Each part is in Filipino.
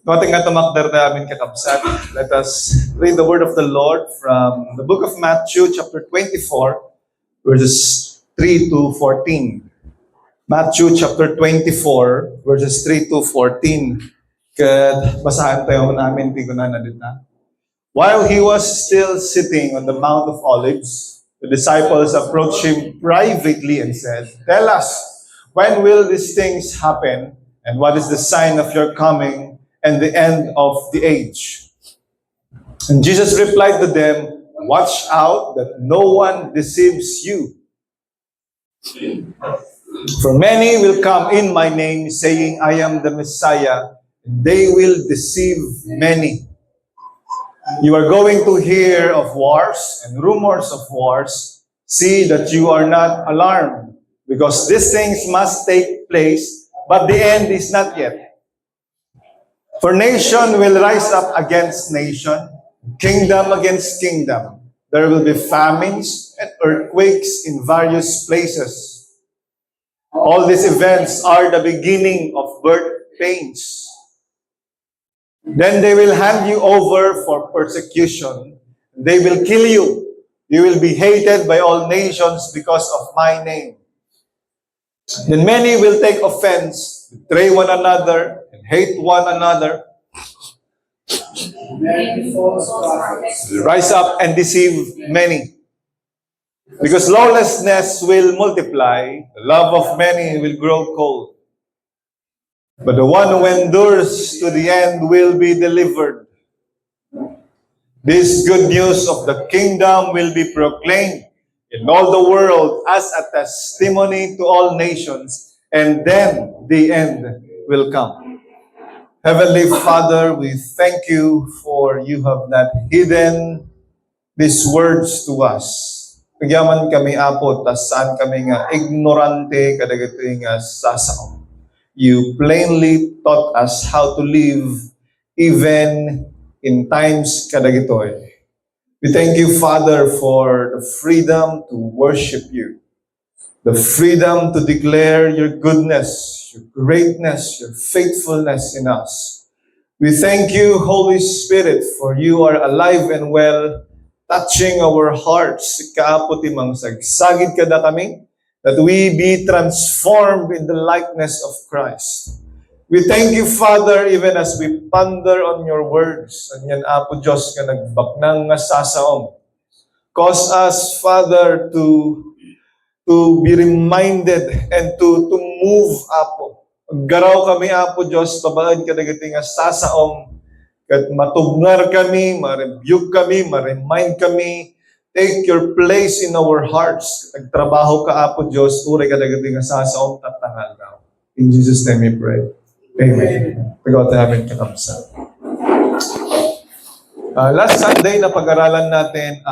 Ating nga tumakder namin kakabsat. Let us read the word of the Lord from the book of Matthew, chapter 24, verses 3 to 14. Matthew, chapter 24, verses 3 to 14. Kat basahan tayo namin, di ko na nadita. While he was still sitting on the Mount of Olives, the disciples approached him privately and said, "Tell us, when will these things happen, and what is the sign of your coming and the end of the age?" And Jesus replied to them, "Watch out that no one deceives you. For many will come in my name, saying, 'I am the Messiah,' and they will deceive many. You are going to hear of wars and rumors of wars. See that you are not alarmed, because these things must take place, but the end is not yet. For nation will rise up against nation, kingdom against kingdom. There will be famines and earthquakes in various places. All these events are the beginning of birth pains. Then they will hand you over for persecution. They will kill you. You will be hated by all nations because of my name. Then many will take offense, betray one another, and hate one another. Many false prophets Will rise up and deceive many. Because lawlessness will multiply, the love of many will grow cold. But the one who endures to the end will be delivered. This good news of the kingdom will be proclaimed in all the world as a testimony to all nations, and then the end will come." Heavenly Father, we thank you for you have not hidden these words to us. Nagyaman kami apo, tas saan kami nga ignorante kadagitoy nga sasaw. You plainly taught us how to live even in times kadagitoy. We thank you, Father, for the freedom to worship you, the freedom to declare your goodness, your greatness, your faithfulness in us. We thank you, Holy Spirit, for you are alive and well, touching our hearts. Kaapot imang sagsagid kada kami, that we be transformed in the likeness of Christ. We thank you, Father, even as we ponder on your words. Anyan apo Diyos nga nagbaknang nga sasaom. Cause us, Father, to be reminded and to move, apo. Garaw kami, apo Diyos, tabaan ka nagiti nga sasaom. Kat matubngar kami, ma-rebuke kami, ma-remind kami. Take your place in our hearts. Nagtrabaho ka, apo Diyos, uray ka nagiti nga sasaom, tatangal na. In Jesus' name we pray. Amen. Pag-out namin kakamsa. Last Sunday na pag-aralan natin,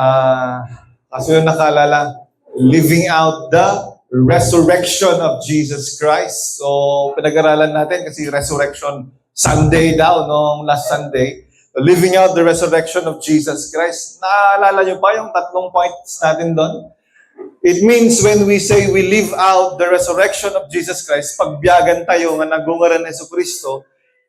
kaso yung nakalala, living out the resurrection of Jesus Christ. So, pinag-aralan natin kasi Resurrection Sunday daw, noong last Sunday. Living out the resurrection of Jesus Christ. Naalala nyo pa yung tatlong points natin doon? It means when we say we live out the resurrection of Jesus Christ, pagbiyagan tayo nga nagungaran ni Jesucristo,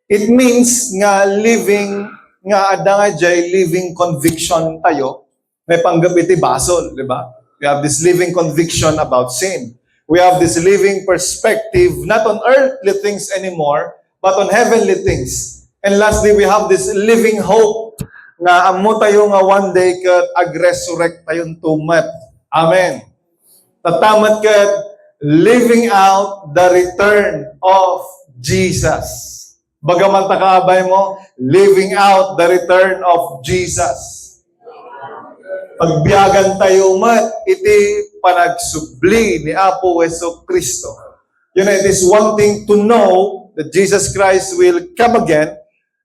it means nga living, nga ada nga jay living conviction tayo, may panggap iti basol, di ba? We have this living conviction about sin. We have this living perspective, not on earthly things anymore, but on heavenly things. And lastly, we have this living hope na amo tayo nga one day kat ag-resurrect tayong tumat. Amen. Tatamat kat living out the return of Jesus. Bagaman takaabay mo, living out the return of Jesus. Pagbiyagan tayo mat, iti panagsubli ni Apo Jesucristo. You know, it is one thing to know that Jesus Christ will come again,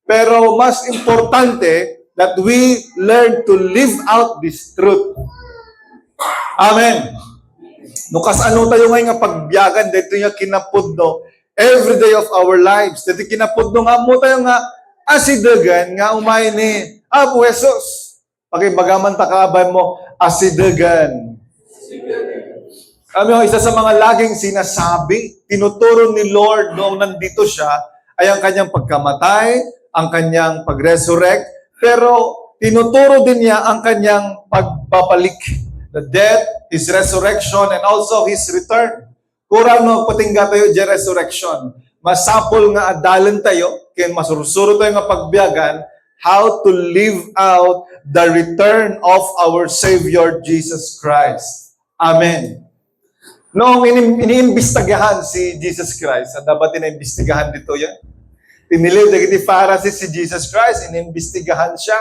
pero mas importante that we learn to live out this truth. Amen. Nukas ano tayo ngayon nga pagbiyagan, dito yung kinapudno every day of our lives. Dito kinapudno nga mo tayo nga asidagan nga umay ni Apo Jesus. Pagibagaman takabay mo, asidagan. Isa sa mga laging sinasabi, tinuturo ni Lord noong nandito siya, ay ang kanyang pagkamatay ang kanyang pag-resurrect, pero tinuturo din niya ang kanyang pagbabalik. The death, His resurrection, and also His return. Kurang no, patingga tayo di resurrection. Masapol nga adalan tayo, kaya masursuro tayo nga pagbiyagan, how to live out the return of our Savior Jesus Christ. Amen. Noong iniimbestigahan si Jesus Christ, at dapat iniimbestigahan dito yan. Tiniliw dagiti Pharisees si Jesus Christ, iniimbestigahan siya.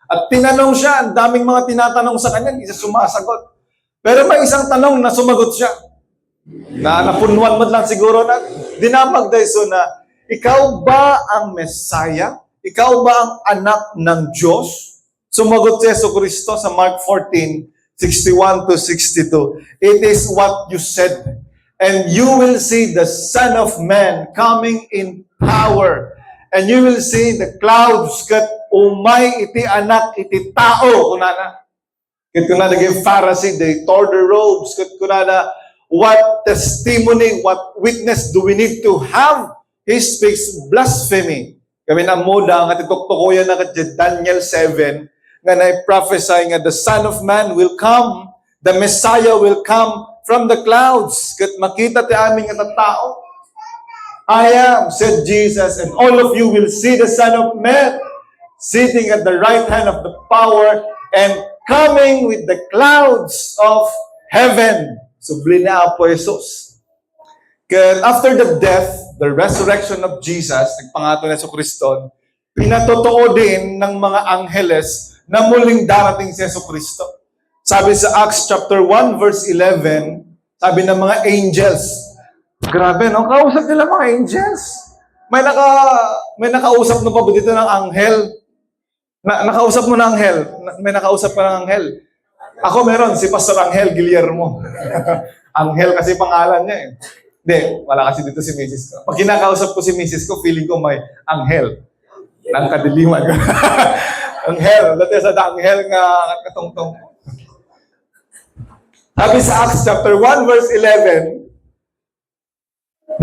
At tinanong siya, ang daming mga tinatanong sa kanya, hindi siya sumasagot. Pero may isang tanong na sumagot siya. Na napunuan mo lang siguro na dinamag dahil so na, ikaw ba ang Messiah? Ikaw ba ang anak ng Diyos? Sumagot si Yesu Cristo sa Mark 14:61 to 62. It is what you said. And you will see the Son of Man coming in power. And you will see the clouds kat umay iti anak iti tao. Kunana. Kat kunana naging Pharisee, they tore their robes. Kat kunana, what testimony, what witness do we need to have? He speaks blasphemy. Kami na muda nga tituktukoyan na kat Daniel 7 nga na-prophesy nga the Son of Man will come, the Messiah will come from the clouds. Kat makita ti aming nga tao. I am, said Jesus, and all of you will see the Son of Man sitting at the right hand of the power and coming with the clouds of heaven. Subli na po Jesus. After the death, the resurrection of Jesus, nagpangato na Yesu Kristo, pinatotoo din ng mga angheles na muling darating si Yesu Kristo. Sabi sa Acts chapter 1 verse 11, sabi ng mga angels, grabe, no? Kausap nila mga angels. May nakausap na pa ba dito ng anghel? Nakausap mo ng anghel? May nakausap pa ng anghel? Ako meron, si Pastor Angel Guillermo. Anghel kasi pangalan niya eh. Hindi, wala kasi dito si Mrs. ko. Pag kinakausap ko si Mrs. ko, feeling ko may anghel. Nang kadiliman. Anghel. Dati sa anghel nga katungtong. Sabi sa Acts chapter 1 verse 11,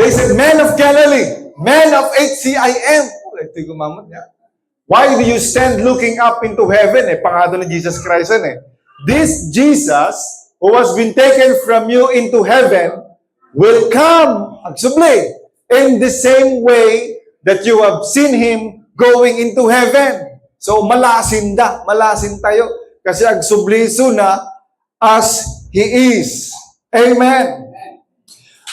they said, Men of Galilee, men of HCIM. Ito yung gumamot niya. Why do you stand looking up into heaven? Pangado ni Jesus Christ yan This Jesus, who has been taken from you into heaven, will come, agsubli, in the same way that you have seen Him going into heaven. So, malasin tayo. Kasi agsubli suna as He is. Amen.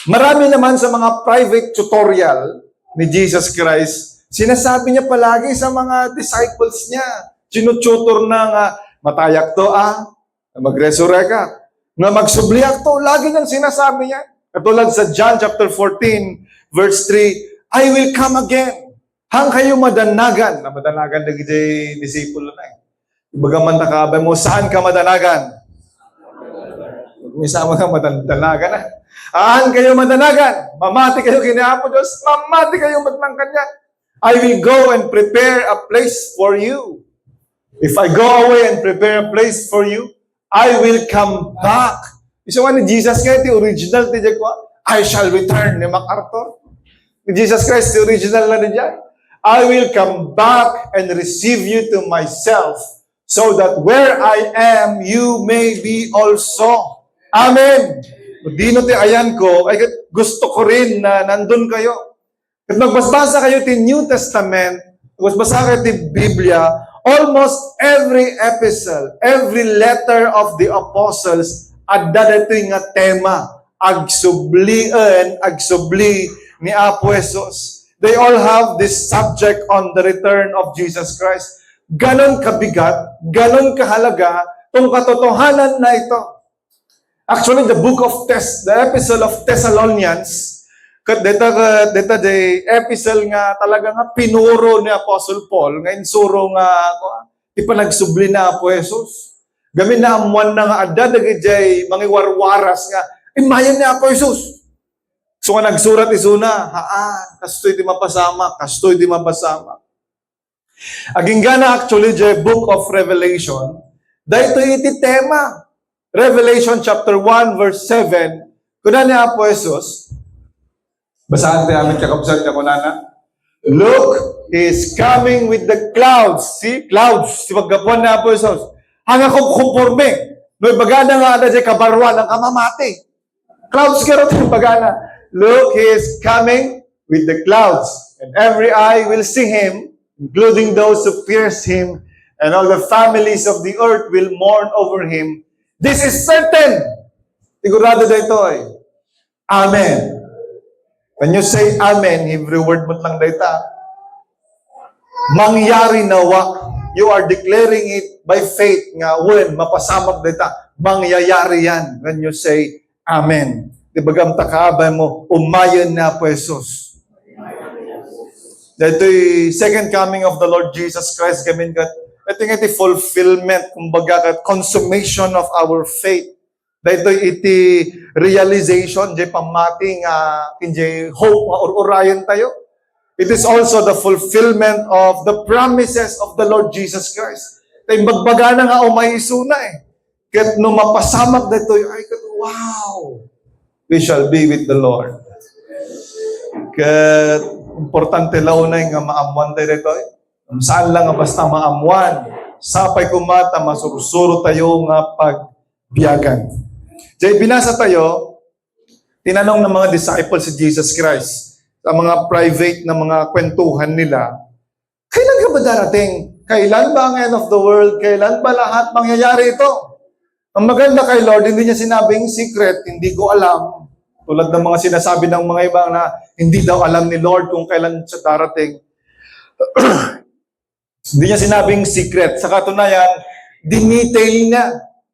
Marami naman sa mga private tutorial ni Jesus Christ, sinasabi niya palagi sa mga disciples niya. Sinututor na nga, matayak to mag-resurrect ka. Na magsubliak to, lagi niyang sinasabi niya. Katulad sa John chapter 14, verse 3, I will come again. Hang kayo madanagan. Na madanagan na gijay disipulo na Bagaman nakabay mo, saan ka madanagan? Misama ka madanagan Ahan kayo madanagan. Mamati kayo kinaapo Diyos. Mamati kayo matlang kanya. I will go and prepare a place for you. If I go away and prepare a place for you, I will come back. Isa ni Jesus Christ, the original, I shall return ni MacArthur. Ni Jesus Christ, the original na niya. I will come back and receive you to myself so that where I am, you may be also. Amen. Dino ti ayan ko, ay gusto ko rin na nandun kayo. At magbasbasa kayo ti New Testament, magbasbasa kayo ti Biblia, almost every epistle, every letter of the apostles, adda dito nga tema, agsubli ni Apo Jesus. They all have this subject on the return of Jesus Christ. Ganon kabigat, ganon kahalaga, tong katotohanan na ito. Actually, the epistle of Thessalonians, deta the epistle nga talaga nga pinuro ni Apostle Paul, nga insuro nga, ipanagsubli na Apo Jesus. Gamin na amuan na nga adda, dagijay, mangiwarwaras nga, imayan ni Apo Jesus. So nga nagsurat isuna, kastoy di mapasama. Aging gana actually, the book of Revelation, dahito iti tema, Revelation chapter 1 verse 7, kuna ni Apo Jesus, basahan tayo amin kakabsat niya kunana. Look, He is coming with the clouds. See? Clouds. Si pagkapuan na po Jesus. Hanga kong kumporme. No, bagana nga na dyan kabarwa ng kamamati. Clouds ka rin bagana. Look, He is coming with the clouds. And every eye will see Him, including those who pierce Him, and all the families of the earth will mourn over Him. This is certain. Sigurado na ito eh. Amen. When you say Amen, Hebrew word mo lang data. Mangyari nawa. You are declaring it by faith nga when mapasamak data. Mangyayari yan when you say Amen. Di ba gamta kaabay mo, umayon na po Jesus. Dito'y second coming of the Lord Jesus Christ gamin kat. Ito nga iti fulfillment, kumbaga kat consummation of our faith. Dito'y iti realization, jay pamati nga, kinjay hope, or orayan tayo. It is also the fulfillment of the promises of the Lord Jesus Christ. Tay magbaga na nga umaisuna eh. Kat no mapasamak dito'y, ay kat, wow! We shall be with the Lord. Kat, importante launay nga maamuan tayo dito'y. Saan lang nga basta maamuan. Sapay kumata, masursuro tayo nga pagbiyagan. Jay, binasa tayo, tinanong ng mga disciples si Jesus Christ sa mga private na mga kwentuhan nila, kailan ka ba darating? Kailan ba ang end of the world? Kailan ba lahat mangyayari ito? Ang maganda kay Lord, hindi niya sinabing secret, hindi ko alam. Tulad ng mga sinasabi ng mga iba na hindi daw alam ni Lord kung kailan siya darating. Hindi niya sinabing secret. Sa katunayan, dinetail niya.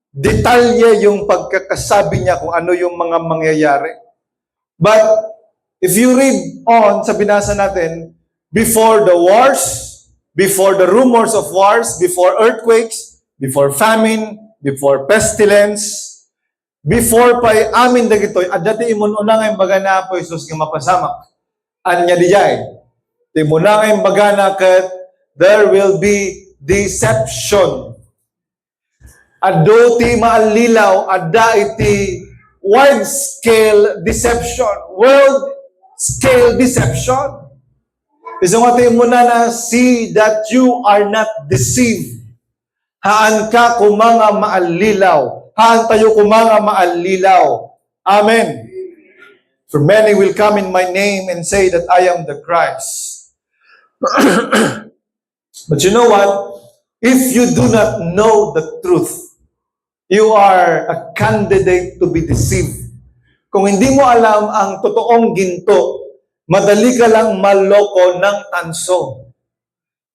Detalye yung pagkakasabi niya kung ano yung mga mangyayari. But, if you read on sa binasa natin, before the wars, before the rumors of wars, before earthquakes, before famine, before pestilence, before pa amin dagitoy, at dati imununa nga yung baga na po Jesus nga mapasamak. Anya dijay. Imuna nga yung baga na kat, there will be deception. Ado ti maalilaw, adda iti wide-scale deception. World-scale deception. Isang ati muna na, see that you are not deceived. Haan ka kumanga maalilaw. Haan tayo kumanga maalilaw. Amen. For many will come in my name and say that I am the Christ. But you know what? If you do not know the truth, you are a candidate to be deceived. Kung hindi mo alam ang totoong ginto, madali ka lang maloko ng tanso.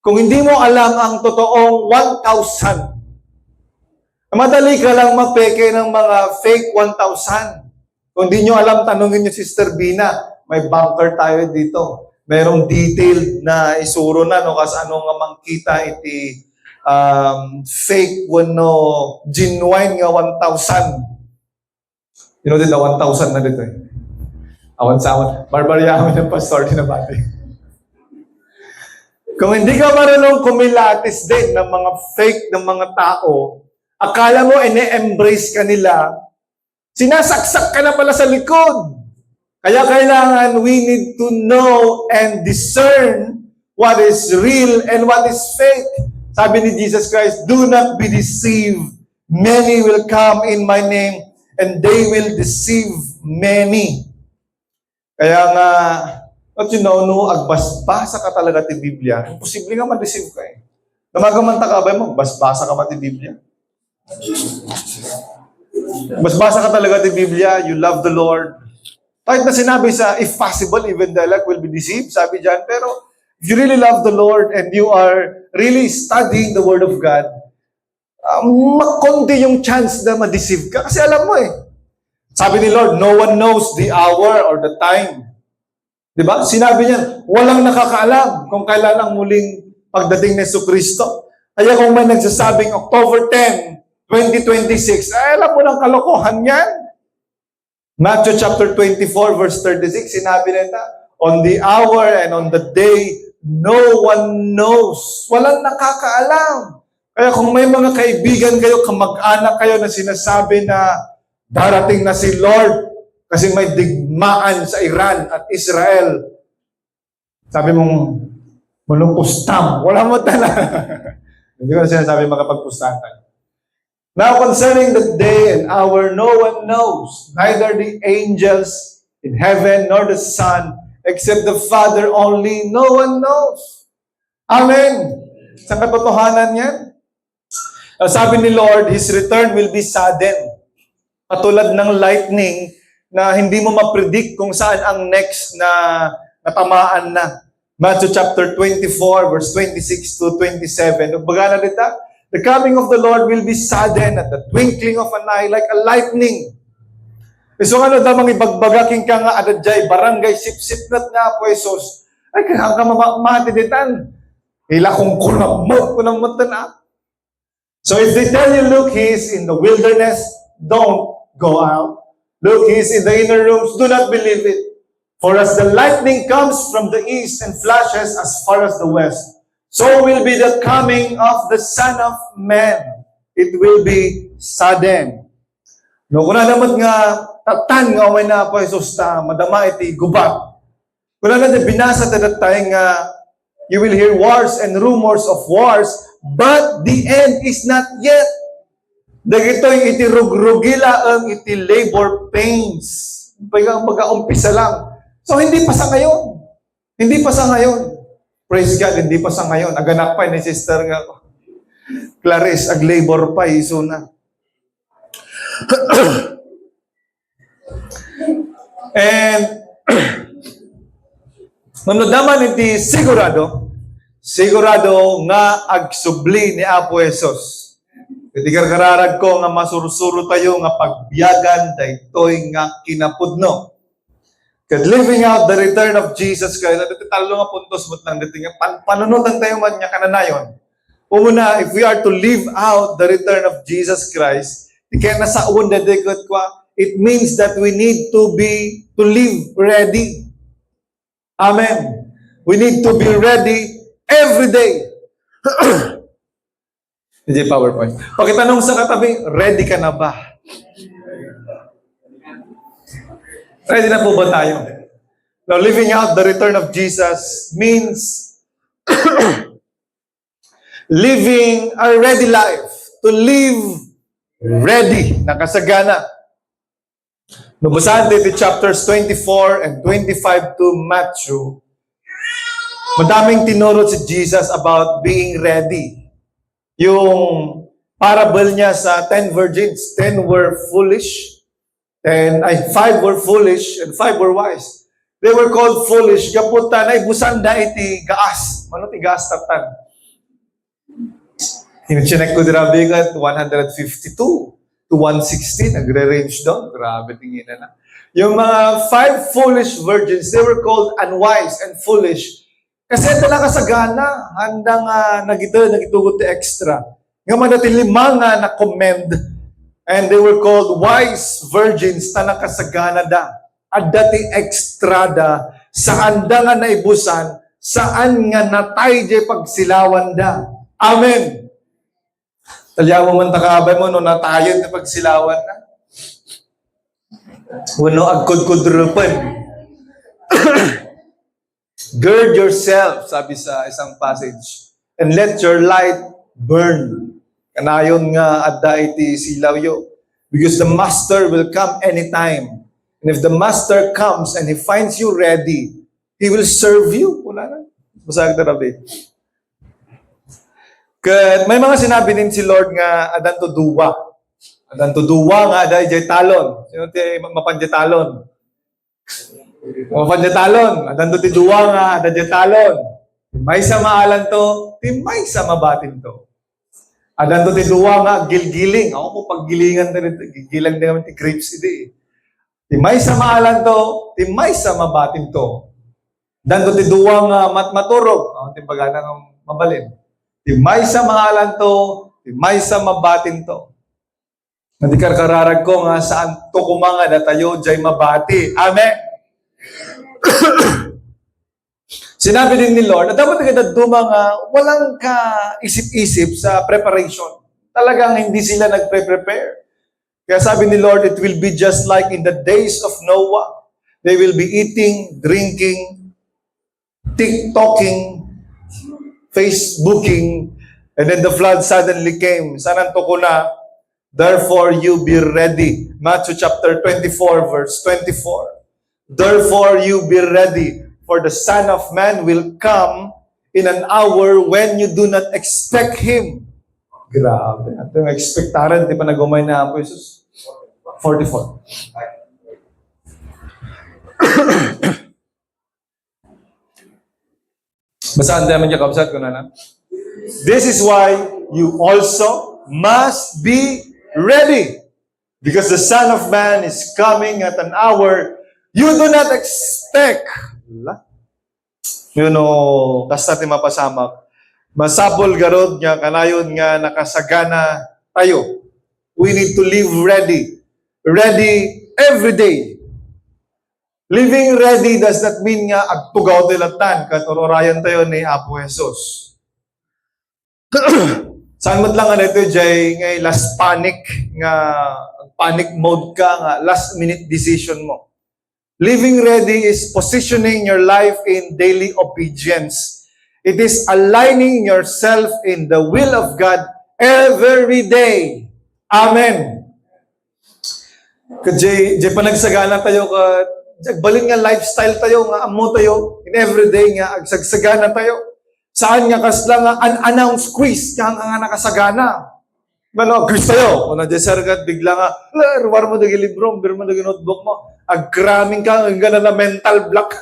Kung hindi mo alam ang totoong 1,000, madali ka lang mapeke ng mga fake 1,000. Kung hindi nyo alam, tanungin nyo Sister Bina, may bunker tayo dito. Merong detailed na isuro na, no, kas ano nga mangkita iti fake wano genuine nga 1,000. You know din na 1,000 na dito eh. Awan sa awan. Barbariyahan ng pastor din na bati. Kung hindi ka marunong kumilatis din ng mga fake ng mga tao, akala mo ine-embrace ka nila, sinasaksak ka na pala sa likod. Kaya kailangan we need to know and discern what is real and what is fake. Sabi ni Jesus Christ, do not be deceived. Many will come in my name and they will deceive many. Kaya nga, don't you know, no, agbasbasa ka talaga ti Biblia, imposible nga ma-deceive ka eh. Namagamanta ka ba mo, basbasa ka ba ti Biblia? Basbasa ka talaga ti Biblia, you love the Lord. Kahit na sinabi sa, if possible, even the elect will be deceived, sabi dyan, pero if you really love the Lord and you are really studying the Word of God, makonti yung chance na ma-deceive ka. Kasi alam mo eh. Sabi ni Lord, no one knows the hour or the time. Diba? Sinabi niya, walang nakakaalam kung kailan ang muling pagdating ni Jesucristo. Kaya kung may nagsasabing October 10, 2026, ay alam mo ng kalokohan yan. Matthew chapter 24, verse 36, sinabi nila, on the hour and on the day, no one knows. Walang nakakaalam. Kaya kung may mga kaibigan kayo, kamag-anak kayo na sinasabi na darating na si Lord kasi may digmaan sa Iran at Israel, Sabi mong, mulong pustam. Wala mo tala. Hindi ko na sinasabi makapagpustatan. Now concerning the day and hour, no one knows, neither the angels in heaven nor the Son, except the Father only. No one knows. Amen. Sa katotohanan yan. Sabi ni Lord, His return will be sudden. Katulad ng lightning na hindi mo mapredict kung saan ang next na natamaan na. Matthew chapter 24, verse 26 to 27. Baga na dita, the coming of the Lord will be sudden at the twinkling of an eye like a lightning. So ano damang ibagbagaking ka nga adadjay, barangay sip-sip nat nga po Jesus. Ay kaya ka mamatiditan. Hila kong kunamot na. So if they tell you, look, He is in the wilderness, don't go out. Look, He is in the inner rooms, do not believe it. For as the lightning comes from the east and flashes as far as the west, so will be the coming of the Son of Man. It will be sudden. No, kung naman nga, tatan nga umay na po Jesus ta, madama iti gubat. Kung naman binasa tayo nga, you will hear wars and rumors of wars, but the end is not yet. Dagito'y iti rugrugila ang iti labor pains. Pagka-umpisa lang. So, hindi pa sa ngayon. Hindi pa sa ngayon. Praise God, hindi pa sa ngayon. Aganak pa ni sister nga. Clarice, ag-labor pa, iso na. And, manod naman iti sigurado nga agsubli ni Apo Jesus. Iti karkararag ko nga masursuro tayo nga pagbiyagan daytoy nga kinapudno. Kad living out the return of Jesus Christ, at iti talo nga puntos mo't nang dito nga panunutan tayo man nga kananayon. Una, if we are to live out the return of Jesus Christ, kaya nasa una dekot kwa, it means that we need to live ready. Amen. We need to be ready every day. DJ PowerPoint. Okay, tanong sa katabi, ready ka na ba? Ready na po ba tayo? Now, living out the return of Jesus means living a ready life. To live ready, nakasagana. Nabasahan dito chapters 24 and 25 to Matthew. Madaming tinuro si Jesus about being ready. Yung parable niya sa 10 virgins, 10 were foolish, 5 were foolish, and 5 were wise. They were called foolish. Gaputan ay busanda iti gaas. Ano ti gaas tatan? Chinek ko dira bigat 152 to 116. Nagre-range doon. Grabe tingin na. Yung mga 5 foolish virgins, they were called unwise and foolish. Kasi talaga sa gana, handang nagitugot ti extra. Nga man natin 5 nga na-commend. And they were called wise virgins na nakasagana da. At dati extra da. Saan da nga naibusan, saan nga natay di pagsilawan da. Amen. Talya mo man takabay mo, no, natayon na pagsilawan na. Wano agkod-kodrupan. Gird yourself, sabi sa isang passage, and let your light burn. Kanayon nga adda iti silawyo. Because the master will come anytime. And if the master comes and he finds you ready, he will serve you. Wala na. Basag na rabi. May mga sinabi din si Lord nga adan to duwa. Adan to duwa nga aday jay talon. Sino ti mapanje talon? Mapanje talon. Adan to ti duwa nga adan jay talon. May sa maalan to, may sa mabatin to. Adan to ti duwa nga gilgiling. Ako po paggilingan na rin. Gigilang din naman ti grapes iti. Ti may sa maalan to, ti may sa mabatin to. Dan to ti duwa nga maturog. Ako ti pagana ng mabalin. Ti may sa maalan to, ti may sa mabatin to. Hindi kararag ko nga saan to kumanga na tayo jay mabati. Amen. Sinabi din ni Lord, at dapat na dumanga, walang ka-isip-isip sa preparation. Talagang hindi sila nagpre-prepare. Kaya sabi ni Lord, it will be just like in the days of Noah. They will be eating, drinking, TikToking, Facebooking, and then the flood suddenly came. Sananto ko na, therefore you be ready. Matthew chapter 24, verse 24. Therefore you be ready, for the Son of Man will come in an hour when you do not expect Him. Grabe. At yung expectaran, di pa nagumay na po Jesus. 44. Basahan tayo niya kabsat ko na. This is why you also must be ready. Because the Son of Man is coming at an hour you do not expect. You know, kasta ti mapasamak. Masapol garod nga, kanayon nga nakasagana tayo. We need to live ready. Ready every day. Living ready does not mean nga agtugaw tilatan katororayan tayo ni Apo Jesus. Saan mo't lang ito, Jay, ngay last panic mode ka nga, last minute decision mo. Living ready is positioning your life in daily obedience. It is aligning yourself in the will of God every day. Amen. Jay, panagsagana tayo ka, balin nga lifestyle tayo, nga amo tayo, in everyday nga, agsagsagana tayo. Saan nga kasla nga unannounced quiz, nga nakasagana. Ano, quiz tayo. Kung na-desir ka, bigla nga, ruwar mo dagi libro, bir mo dagi notebook mo. Agraming ka, ang gana na mental block.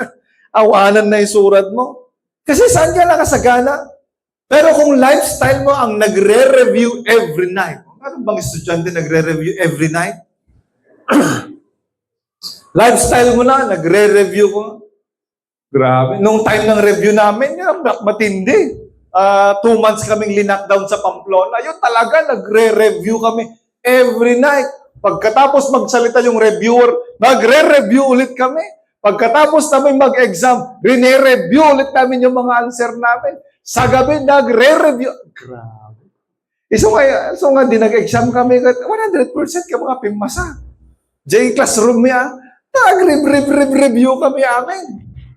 Awanan na yung surat mo. Kasi saan ka nakasagana? Pero kung lifestyle mo ang nagre-review every night, ano bang estudyante nagre-review every night? Lifestyle mo na, nagre-review ko. Grabe. Nung time ng review namin, matindi. 2 months kaming linockdown sa Pamplona. Yun talaga, nagre-review kami every night. Pagkatapos magsalita yung reviewer, nagre-review ulit kami. Pagkatapos namin mag-exam, rine-review ulit namin yung mga answer namin. Sa gabi, nagre-review. Grabe. So nga, di nag-exam kami, 100% ka mga pimasa. J classroom niya, nag-review kami amin.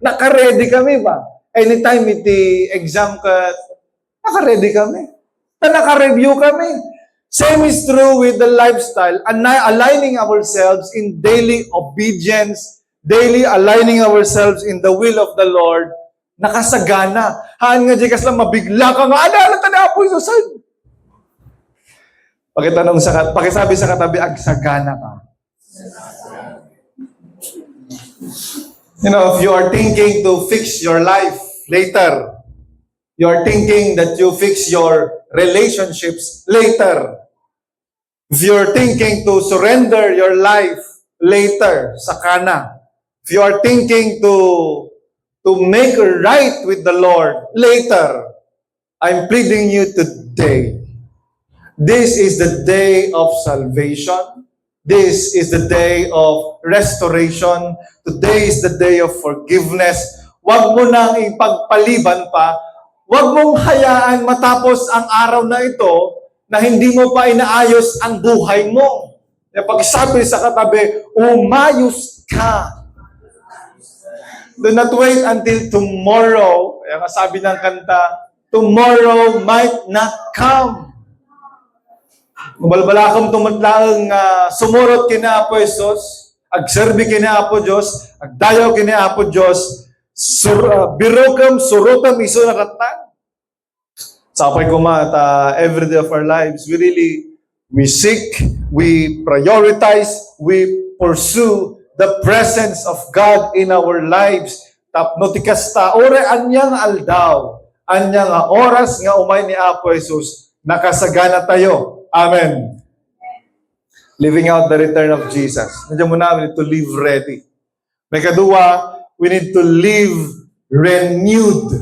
Naka-ready kami ba? Anytime iti exam ka, naka-ready kami. Naka-review kami. Same is true with the lifestyle, aligning ourselves in daily obedience, daily aligning ourselves in the will of the Lord, nakasagana. Haan nga, Jekas lang, mabigla ka nga, alata na po yung susad. Pakisabi sa katabi, agsagana ka. You know, if you are thinking to fix your life later, you are thinking that you fix your relationships later, if you're thinking to surrender your life later, sakana. If you are thinking to make right with the Lord later, I'm pleading you today. This is the day of salvation. This is the day of restoration. Today is the day of forgiveness. Huwag mo nang ipagpaliban pa. Huwag mong hayaan matapos ang araw na ito na hindi mo pa inaayos ang buhay mo. Pag sabi sa katabi, umayos ka. Do not wait until tomorrow. Kaya nga sabi ng kanta, tomorrow might not come. Mabalbalakam tumatlaang sumurot kina Apo Jesus, agserbi kina Apo Diyos, agdayaw kina Apo Diyos, birokam, surutam, iso nakatan. Sapay ko every day of our lives, we seek, we prioritize, we pursue the presence of God in our lives. Tapno tikasta, ore anyang aldaw, anyang oras nga umay ni Apo Jesus, nakasagana tayo. Amen. Living out the return of Jesus. Nandiyan muna, we need to live ready. May kadua, we need to live renewed.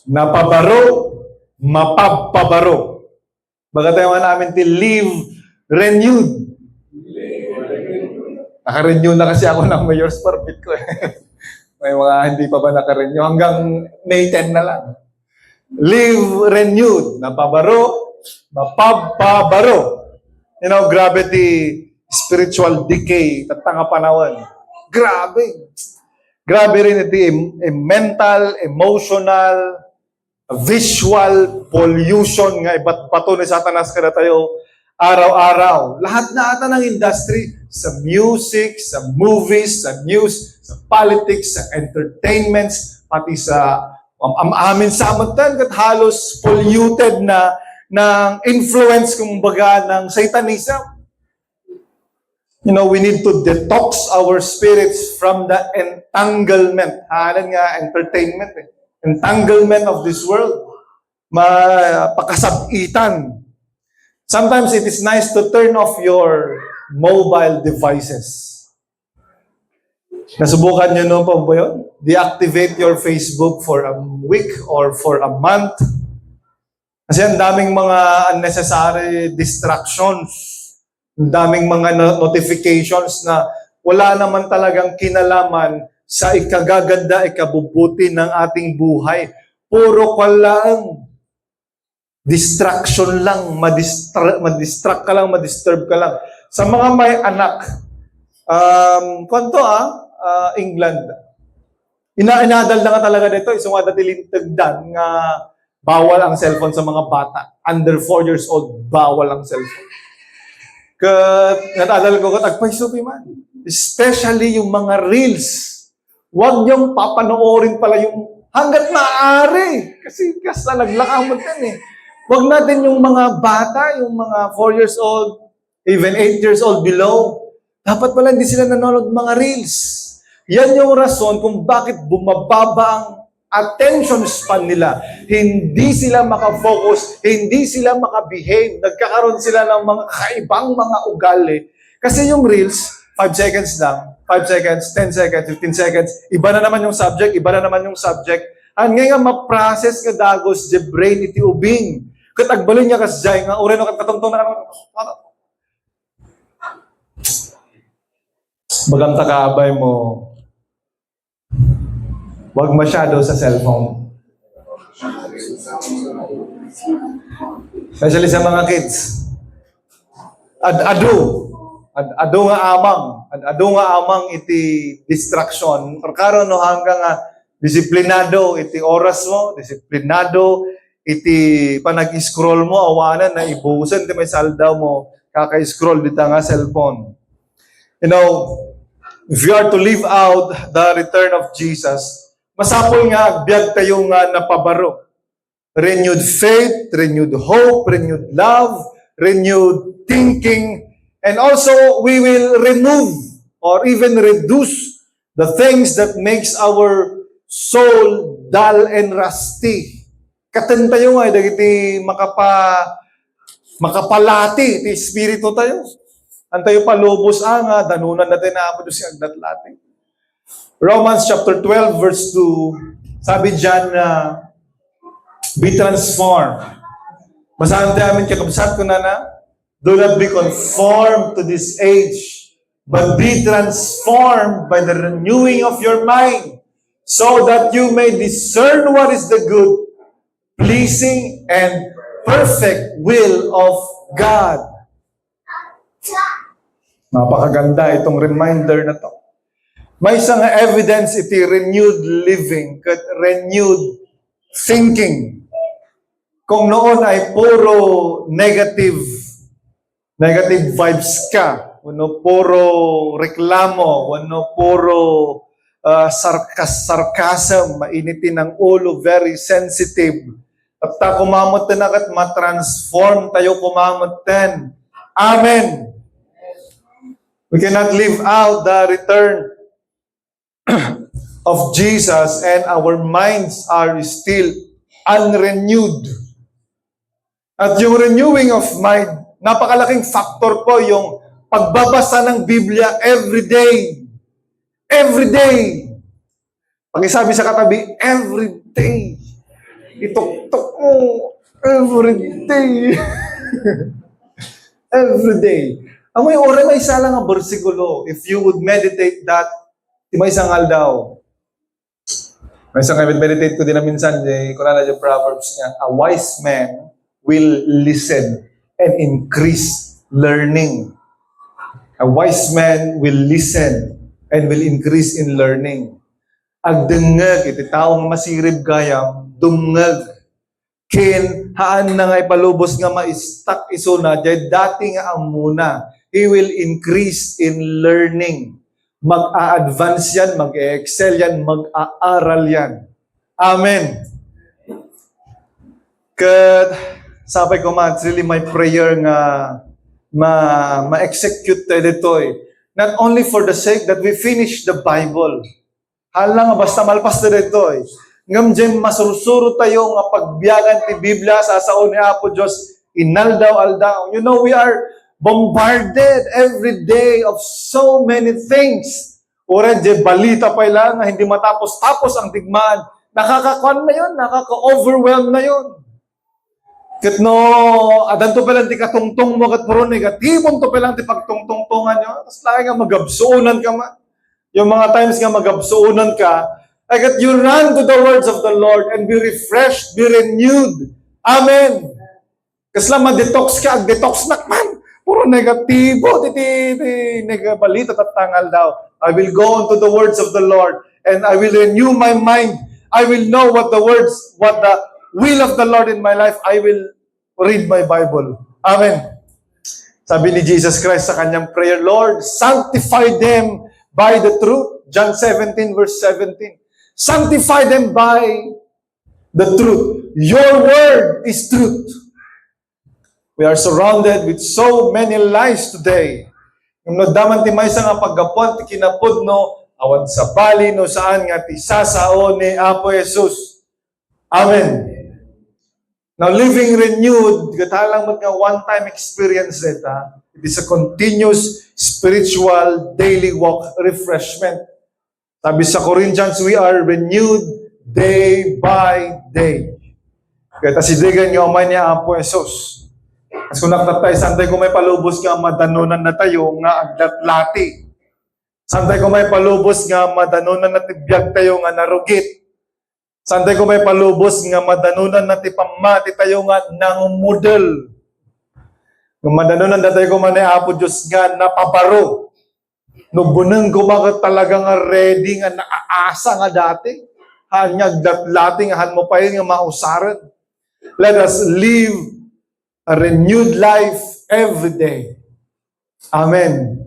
Napabaro, mapapabaro. Baga tayo namin to live renewed. Naka-renew na kasi ako ng mayor's permit ko. May mga hindi pa ba naka-renew. Hanggang May 10 na lang. Live renewed. Napabaro, mapapabaro. You know, gravity, spiritual decay, tatanga panawan. Grabe. Grabe rin ito, mental, emotional, visual pollution nga iba't pato ni Satanas kada tayo araw-araw. Lahat na ata ng industry, sa music, sa movies, sa news, sa politics, sa entertainments, pati sa amin sa amatan, kat halos polluted na ng influence, kumbaga, ng Satanism. You know, we need to detox our spirits from the entanglement. Hanan nga, entertainment eh. Entanglement of this world. Mapakasabitan. Sometimes it is nice to turn off your mobile devices. Nasubukan nyo no pa ba yun? Deactivate your Facebook for a week or for a month. Kasi ang daming mga unnecessary distractions. Ang daming mga notifications na wala naman talagang kinalaman sa ikagaganda, ikabubuti ng ating buhay. Puro lang. Distraction lang. Madistract ka lang, madisturb ka lang. Sa mga may anak, England. Inaadal na nga talaga dito. Isang nga datilintagdan nga bawal ang cellphone sa mga bata. Under 4 years old, bawal ang cellphone. Natadal ko agpay supi man. Especially yung mga reels. Huwag niyong papanoorin pala yung hanggat maaari. Kasi naglakaman din eh. Huwag natin yung mga bata, yung mga 4 years old, even 8 years old below. Dapat pala hindi sila nanonood mga reels. Yan yung rason kung bakit bumababa ang attention span nila. Hindi sila makafocus, hindi sila makabehave, nagkakaroon sila ng mga kaibang mga ugali. Kasi yung reels, 5 seconds lang, 5 seconds, 10 seconds, 15 seconds, iba na naman yung subject, iba na naman yung subject. Ang ngayon ma-process ka dagos, the brain iti ubing. Katagbalin niya kasjay, nga ure no katungtong na bagang takaabay mo, wag masyado sa cellphone. Especially sa mga kids. Ado nga amang iti distraction. Karon no hanggang disiplinado iti oras mo, disiplinado iti panag-scroll mo, awanan na ibusan ti may saldaw mo, kaka-scroll dito nga cellphone. You know, if you are to live out the return of Jesus, masapol nga agbyag tayo nga napabaro. Renewed faith, renewed hope, renewed love, renewed thinking, and also we will remove or even reduce the things that makes our soul dull and rusty. Katan tayo nga, dagiti makapalati, ti espiritu tayo. Antayo palubos nga, danunan natin na apo si agdatlati. Romans chapter 12 verse 2, sabi dyan na, be transformed. Basahan tayo amin kakabsat ko na, do not be conformed to this age, but be transformed by the renewing of your mind, so that you may discern what is the good, pleasing, and perfect will of God. Napakaganda itong reminder na to. May isang evidence iti renewed living, renewed thinking. Kung noon ay puro negative vibes ka, puro reklamo, puro sarcasm, mainitin ng ulo, very sensitive. At kumamot na kat matransform tayo kumamot ten. Amen. We cannot live out the return of Jesus and our minds are still unrenewed. At yung renewing of mind, napakalaking factor po yung pagbabasa ng Biblia every day. Every day. Pakisabi sa katabi, every day. Itok-tok mo, every day. Every day. Ang may ora, may isa lang ang bersikulo. If you would meditate that, may isang aldaw. May isang meditate ko din na minsan, kung nala yung Proverbs niya, a wise man will listen and increase learning. A wise man will listen and will increase in learning. agdengeg, iti taong masirib gayam, dungeg. Kin, haan na nga ipalubos nga maistak iso na, jay dati nga amuna. He will increase in learning. Mag-a-advance yan, mag-e-excel yan, mag-aaral yan. Amen. Kat, sabi ko man, it's really my prayer nga ma-execute tayo dito eh. Not only for the sake that we finish the Bible. Hala nga, basta malpas na dito eh. Ngam dyan, masurusuro tayo nga pagbiyagan ti Biblia sa sao ni Apo Diyos, inaldaw-aldaw. You know, we are bombarded every day of so many things. Ora, dyan, balita pa ilang nga hindi matapos-tapos ang tigmaan. Nakakakuan na yun, nakaka-overwhelm na yun. Kat no, adan to palang ti katungtong mo kat puro negatibong to palang ti pagtungtungtungan nyo. Tapos laki nga magabsuunan ka man. Yung mga times nga magabsuunan ka, like that you run to the words of the Lord and be refreshed, be renewed. Amen. Kasi lang ma-detox ka, ag-detox na man. Puro negatibo, negabalita tatangal daw. I will go on to the words of the Lord and I will renew my mind. I will know what the will of the Lord in my life. I will read my Bible. Amen. Sabi ni Jesus Christ sa kanyang prayer, Lord, sanctify them by the truth. John 17 verse 17. Sanctify them by the truth. Your word is truth. We are surrounded with so many lies today. Yung nagdaman ti maysa nga paggapon, ti kinapod no, awan sa bali no saan nga ti sasao ni Apo Jesus. Amen. Now, living renewed, katalang mo nga one-time experience dita, it is a continuous spiritual daily walk refreshment. Sabi sa Corinthians, we are renewed day by day. Kaya tasidigan nyo amay niya Apo Jesus. As kung naktatay, santay ko may palubos nga madanunan na tayo nga agdatlati. Santay ko may palubos nga madanunan na tibiyag tayo nga narugit. Santay ko may palubos nga madanunan na tipamati tayo nga nangumudel. Kung madanunan na tayo ko man Apo Diyos nga napabaro. Nubunang kumagat talaga nga ready nga naaasa nga dati. Hanyag datlati nga han mo pa yun nga mausaran. Let us live a renewed life every day. Amen.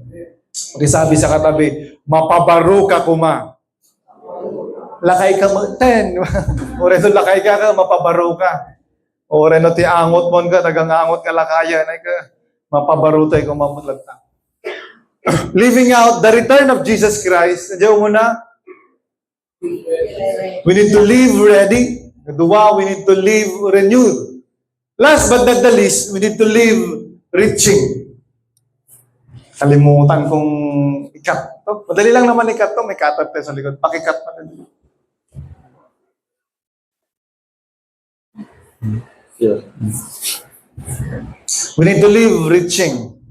Okay, sabi sa katabi, mapabaro ka kuma. Lakay ka mo, 10. O rin lakay ka, mapabaro ka. O rin ti angot mo ka, tagang-angot ka lakayan, ay ka, mapabaro tayo kung mamutlagta. Living out the return of Jesus Christ. Nandiyan muna, we need to live ready. Kedua, we need to live renewed. Last but not the least, we need to live reaching. Kalimutan kong ikat. Madali lang naman ikat to. May katat tayo sa likod. Pakikat pa rin. Yeah. We need to live reaching.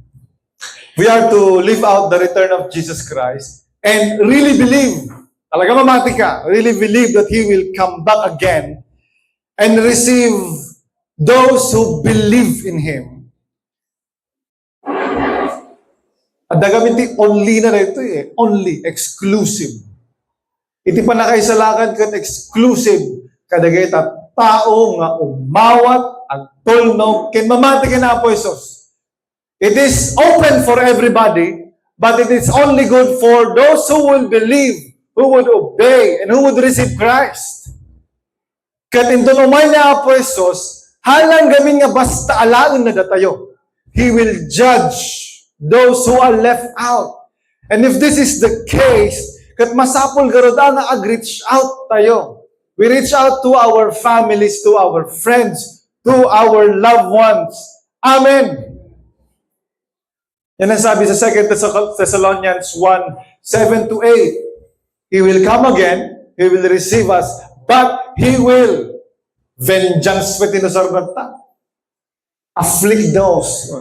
We are to live out the return of Jesus Christ and really believe, talaga mamati ka, really believe that He will come back again and receive those who believe in Him. At dagamin only na rito eh. Only, exclusive. Iti pa nakaisalakan kan exclusive. Kadagay tao nga umawat ang tulnog ken mamati ken Apo Jesus. It is open for everybody, but it is only good for those who will believe, who would obey, and who would receive Christ. Kat intunumay ni Apo Jesus, halang gamin nga basta alaon na datayo. He will judge those who are left out. And if this is the case, kat masapol garoda nga ag-reach out tayo. We reach out to our families, to our friends, to our loved ones. Amen. Yan ang sabi sa 2 Thessalonians 1:7-8. He will come again, He will receive us, but He will vengeance petinusarganta. Afflict those.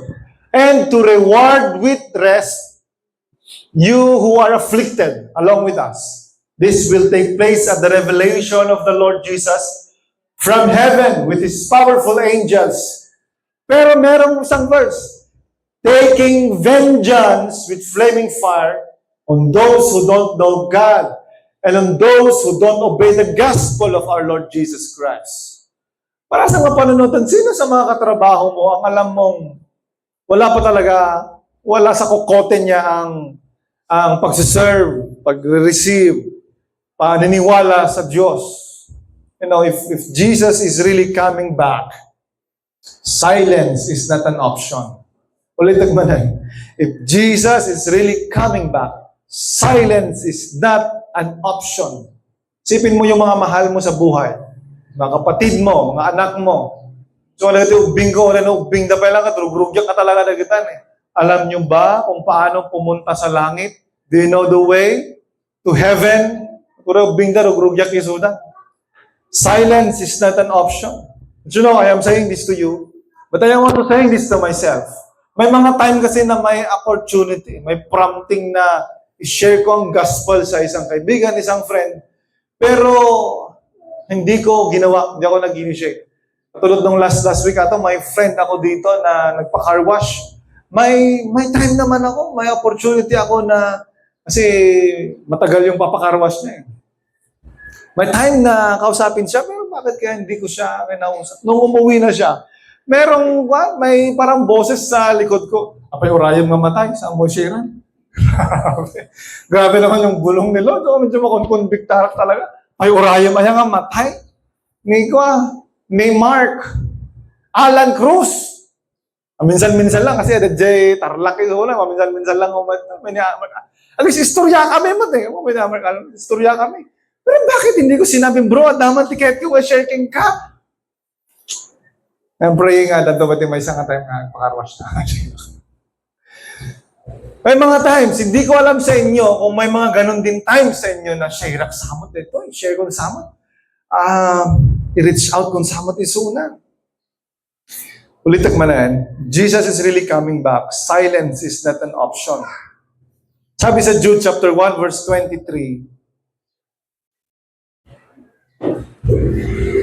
And to reward with rest you who are afflicted along with us. This will take place at the revelation of the Lord Jesus from heaven with His powerful angels. Pero merong isang verse, taking vengeance with flaming fire on those who don't know God and on those who don't obey the gospel of our Lord Jesus Christ. Para sa mga panunutan, sino sa mga katrabaho mo ang alam mong wala pa talaga, wala sa kokote niya ang pagsiserve, pag-receive, paniniwala sa Diyos. You know, if Jesus is really coming back, silence is not an option. Ulitin mo na. If Jesus is really coming back, silence is not an option. Sipin mo yung mga mahal mo sa buhay, mga kapatid mo, mga anak mo. So, wala ito, ubing ko, wala na ubing na pala ka, trugrugyak ka talaga na kita. Alam nyo ba kung paano pumunta sa langit? Do you know the way to heaven? Kura ubing na, trugrugyak isuda. Silence is not an option. But you know, I am saying this to you, but I want to say this to myself. May mga time kasi na may opportunity, may prompting na i-share ko ang gospel sa isang kaibigan, isang friend, pero hindi ko ginawa, hindi ako nag-initiate. Tulad nung last week ato, may friend ako dito na nagpa-car wash. May time naman ako, may opportunity ako na, kasi matagal yung papa-car wash niya eh. May time na kausapin siya, pero bakit kaya hindi ko siya kinausap? Nung umuwi na siya, may parang boses sa likod ko. Apay urayang mamatay, saan mo sharean? Grabe naman yung bulong ni Lord. Medyo makonconvictar talaga. Ay urayang ay nga matay. Ni Mark, Alan Cruz. Minsan-minsan lang kasi DJ Tarlac ito na. Minsan-minsan lang. At least istorya kami mo. Istorya kami. Pero bakit hindi ko sinabing, bro, at naman tiket ko, share king ka. I'm praying nga, dapat may isang time nga, pakarwash na. May mga times, hindi ko alam sa inyo kung may mga ganun din times sa inyo na share ak samot ito, share ko samot. I-reach out kung samot isuna. Ulitak manan, Jesus is really coming back. Silence is not an option. Sabi sa Jude chapter 1 verse 23.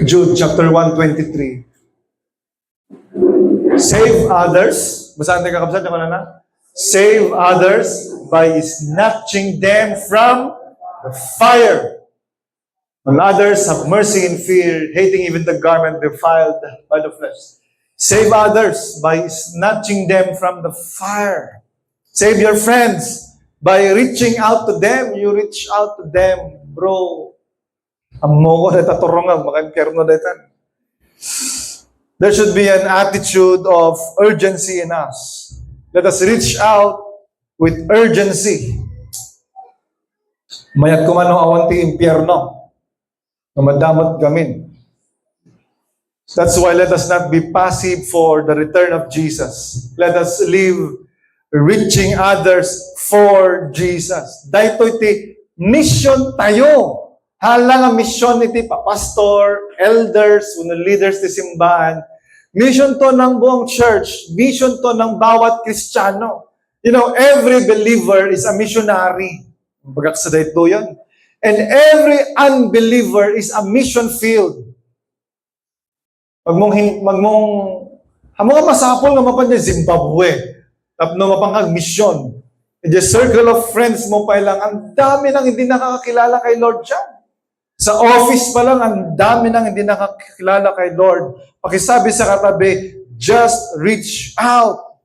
Jude chapter 1:23. Save others. Basahan tayo kakabsat, ako na. Save others by snatching them from the fire. On others, have mercy and fear, hating even the garment defiled by the flesh. Save others by snatching them from the fire. Save your friends by reaching out to them. You reach out to them, bro. Amo ko na taturungan, makakirno datan. There should be an attitude of urgency in us. Let us reach out with urgency. Mayat ko man ang awanti impyerno. Namadamot gamin. That's why let us not be passive for the return of Jesus. Let us live reaching others for Jesus. Dahito iti mission tayo. Hala nga mission iti pastor, elders, leaders ti simbahan. Mission to ng buong church. Mission to ng bawat Kristiyano. You know, every believer is a missionary. Bagaksaday to yan. And every unbeliever is a mission field. Hamong masapol nga mapan niya Zimbabwe. Tapno mapangag mission. In the circle of friends mo pa lang, ang dami nang hindi nakakakilala kay Lord dyan. Sa office pa lang, ang dami nang hindi nakakilala kay Lord. Pakisabi sa katabi, just reach out.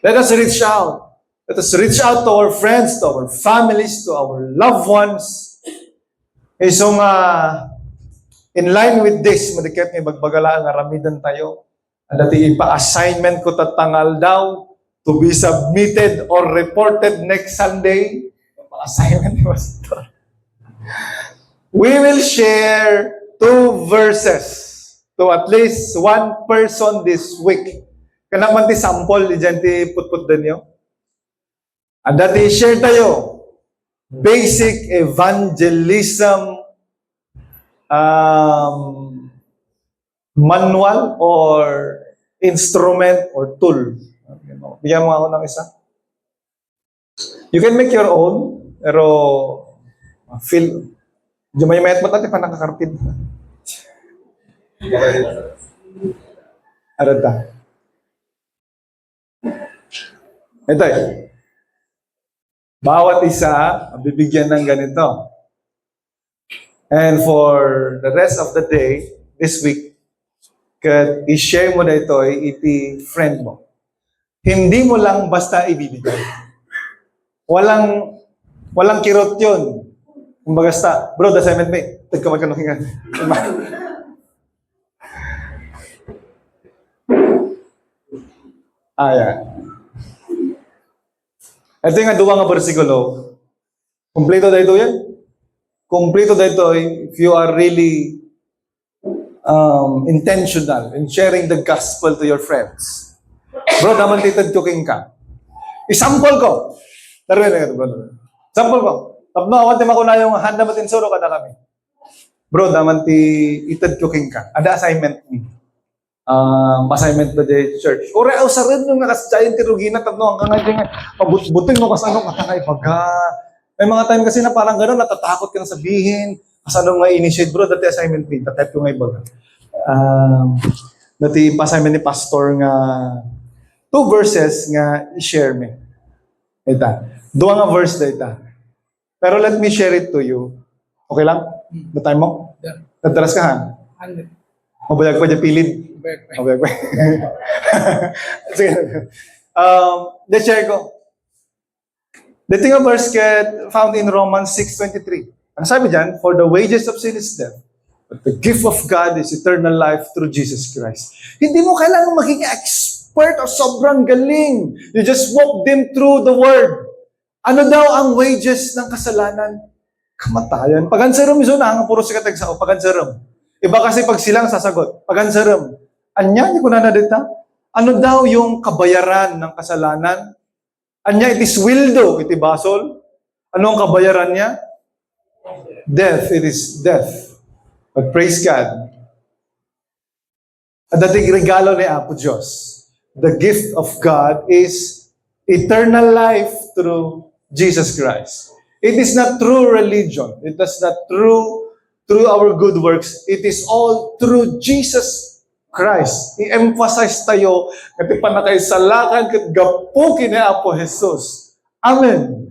Let us reach out. Let us reach out to our friends, to our families, to our loved ones. So in line with this, madikit may bagbagala ang aramidan tayo. Ang dati ipa-assignment ko tatangal daw to be submitted or reported next Sunday. Pa-assignment ni Pastor. We will share 2 verses to at least one person this week. Kanang man ti sample, dyan ti put-put din nyo. And dati share tayo. Basic evangelism manual or instrument or tool. Bigyan mo ako ng isa. You can make your own, pero feel, di may mayat mo tayo pa nakakartid. Arada. Ito eh. Bawat isa, bibigyan ng ganito. And for the rest of the day, this week, kat i-share mo na ito, iti friend mo. Hindi mo lang basta ibibigay. Walang kirot yun. Kumbaga bro, the assignment mate, tagkamagkanuhingan. Yan. Ito yung duwa nga versikulo. Kompleto dito yan. Kompleto dito if you are really intentional in sharing the gospel to your friends. Bro, naman titad tuking ka. Isample ko. Taruin na ito, bro. Sample ko. Tapno, awan ti makuna yung handa matin suro ka na kami. Bro, naman ti itad tuking ka. Ada assignment ni. Assignment ba di church? Ore, sa rin nung nakasdayan ti Rugina, tapno, hanggang nga, pabutbuting mo kasano katangay baga. May mga time kasi na parang gano'n, natatakot ka na sabihin, kasano nga initiate, bro, dati assignment ni, tatype ko nga ibaga. Dati pa-assignment ni pastor nga, 2 verses nga i-share me. Ita. 2 nga verse na ita. Pero let me share it to you. Okay lang? The time mo? Yeah. Tadalas ka ha? Mabayag pa dyan pilid. Mabayag pa. Sige. Let's share ko. The thing of verse found in Romans 6:23. Ang sabi dyan, for the wages of sin is death, but the gift of God is eternal life through Jesus Christ. Hindi mo kailangan maging expert o sobrang galing. You just walk them through the Word. Ano daw ang wages ng kasalanan? Kamatayan. Pagansaram yun ang puro sikat sa pagansaram. Iba kasi pag silang sasagot, pagansaram. Anya, hindi ko na nadita. Ano daw yung kabayaran ng kasalanan? Anya, it is wildo, iti basol. Ano ang kabayaran niya? Death, it is death. But praise God. At dating regalo ni Apo Diyos. The gift of God is eternal life through Jesus Christ. It is not through religion. It is not through our good works. It is all through Jesus Christ. I-emphasize tayo at ipanakay sa lakad kat gapukin ni Apo Jesus. Amen.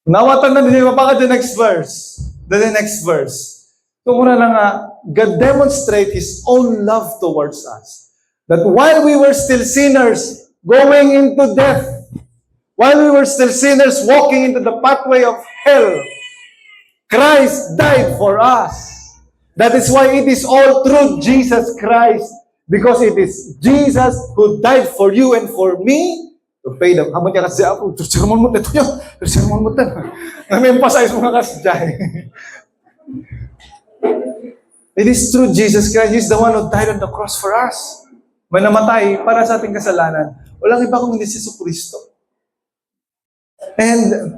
Nawatan na din mapaka the next verse. The next verse. Ito muna lang God demonstrate His own love towards us. That while we were still sinners, going into death, while we were still sinners, walking into the pathway of hell, Christ died for us. That is why it is all through Jesus Christ. Because it is Jesus who died for you and for me to pay the... Hamon niya kasi ako, sermon mo dito yun. Sermon mo dito. Nami-emphasize mo nga kasi dyan. It is through Jesus Christ. He's the one who died on the cross for us. May namatay para sa ating kasalanan. Walang iba kung hindi si Kristo. And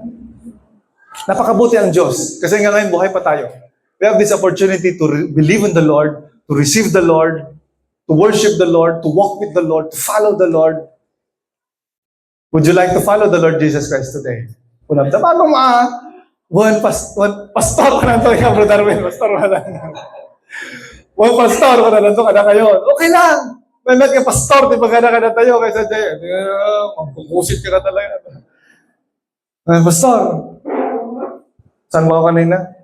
napakabuti ang Diyos. Kasi nga ngayon buhay pa tayo. We have this opportunity to believe in the Lord, to receive the Lord, to worship the Lord, to walk with the Lord, to follow the Lord. Would you like to follow the Lord Jesus Christ today? Unang sa bagong pastor ko na ito, Bro Darwin, pastor ko na pastor ko na ito, kada kayo. Okay lang. May pastor, di ba kada tayo, kaysa dyan. Magkukusit ka na talaga. Pastor, saan mo ako kanina?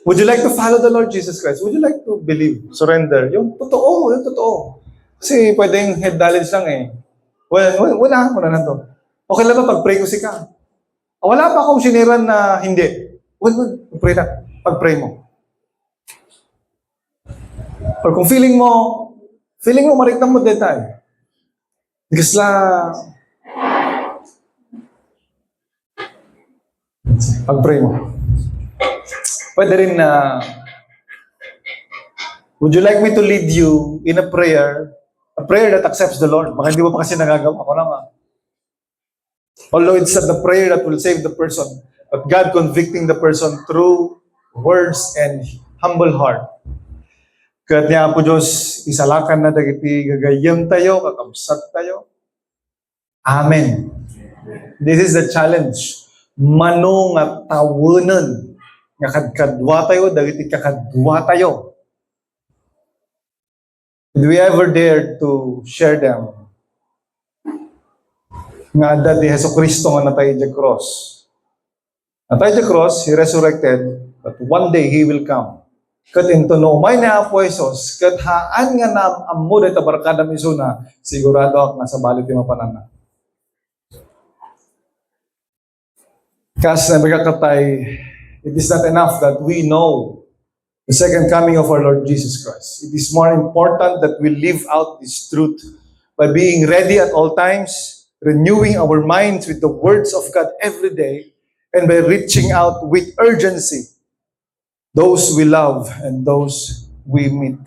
Would you like to follow the Lord Jesus Christ? Would you like to believe, surrender? Yung totoo. Kasi pwedeng head knowledge lang eh. Wala na to. Okay lang ba pag-pray ko si ka? Wala pa akong siniran na hindi. Pray na. Pag-pray mo. Or kung feeling mo mariknang mo din tayo. Because pag-pray mo. Pwede rin na, would you like me to lead you in a prayer that accepts the Lord? Baka hindi mo pa kasi nagagawa. Ako lang Although it's not the prayer that will save the person, but God convicting the person through words and humble heart. Kaya niya po Diyos, isalakan na dagiti gagayam tayo, kakabsat tayo. Amen. This is the challenge. Mano nga tawanan. Nga kadkadwa tayo, dagiti kakadwa tayo. Did we ever dare to share them? nga dati Heso Kristo nga natay sa cross. Natay sa cross, He resurrected, but one day He will come. Kat into no may na po Jesus, kat haan nga na ammo dito barkada misuna, sigurado ako nasa balit yung mapanana. Kas na magkakatay, it is not enough that we know the second coming of our Lord Jesus Christ. It is more important that we live out this truth by being ready at all times, renewing our minds with the words of God every day, and by reaching out with urgency those we love and those we meet.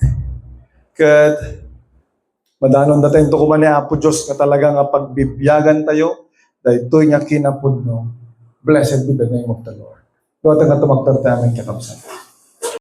Kat madanon dating to kuman ni Apo Diyos nga talaga nga pagbibiyagan tayo, dahil nga kinapudno. Blessed be the name of the Lord. Doon nga tumagtarta aming kakabsan.